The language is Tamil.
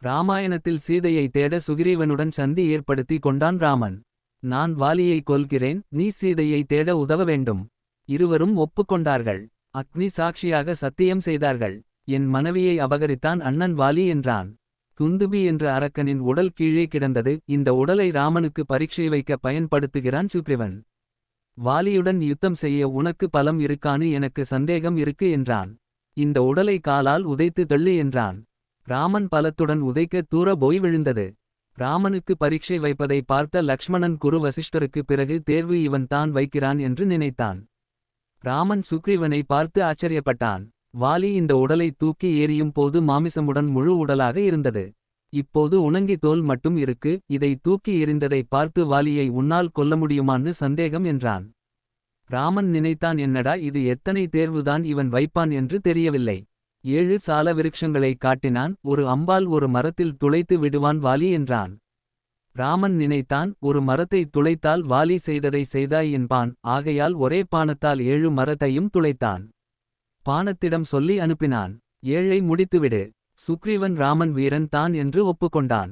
ராமாயணத்தில் சீதையை தேட சுகிரீவனுடன் சந்தி ஏற்படுத்தி கொண்டான் ராமன். நான் வாலியை கொல்கிறேன், நீ சீதையை தேட உதவ வேண்டும். இருவரும் ஒப்புக்கொண்டார்கள். அக்னி சாட்சியாக சத்தியம் செய்தார்கள். என் மனைவியை அபகரித்தான் அண்ணன் வாலி என்றான். துந்துபி என்ற அரக்கனின் உடல் கீழே கிடந்தது. இந்த உடலை ராமனுக்கு பரீட்சை வைக்க பயன்படுத்துகிறான் சுக்ரீவன். வாலியுடன் யுத்தம் செய்ய உனக்கு பலம் இருக்கானு எனக்கு சந்தேகம் இருக்கு என்றான். இந்த உடலை காலால் உதைத்து தள்ளு என்றான். ராமன் பலத்துடன் உதைக்க தூர போய் விழுந்தது. ராமனுக்கு பரீட்சை வைப்பதை பார்த்த லக்ஷ்மணன் குரு வசிஷ்டருக்கு பிறகு தேர்வு இவன் தான் வைக்கிறான் என்று நினைத்தான். ராமன் சுக்ரீவனை பார்த்து ஆச்சரியப்பட்டான். வாலி இந்த உடலை தூக்கி ஏறியும் போது மாமிசமுடன் முழு உடலாக இருந்தது. இப்போது உணங்கி தோல் மட்டும் இருக்கு. இதை தூக்கி எறிந்ததை பார்த்து வாலியை உன்னால் கொல்ல முடியுமான்னு சந்தேகம் என்றான். ராமன் நினைத்தான், என்னடா இது, எத்தனை தேர்வுதான் இவன் வைப்பான் என்று தெரியவில்லை. 7 சால விருட்சங்களை காட்டினான். ஒரு அம்பால் ஒரு மரத்தில் துளைத்து விடுவான் வாலி என்றான். ராமன் நினைத்தான், ஒரு மரத்தை துளைத்தால் வாலி செய்ததை செய்தாய் என்பான். ஆகையால் ஒரே பானத்தால் 7 மரத்தையும் துளைத்தான். பானத்திடம் சொல்லி அனுப்பினான். 7ஐ முடித்துவிடு. சுக்ரீவன் ராமன் வீரன் தான் என்று ஒப்புக்கொண்டான்.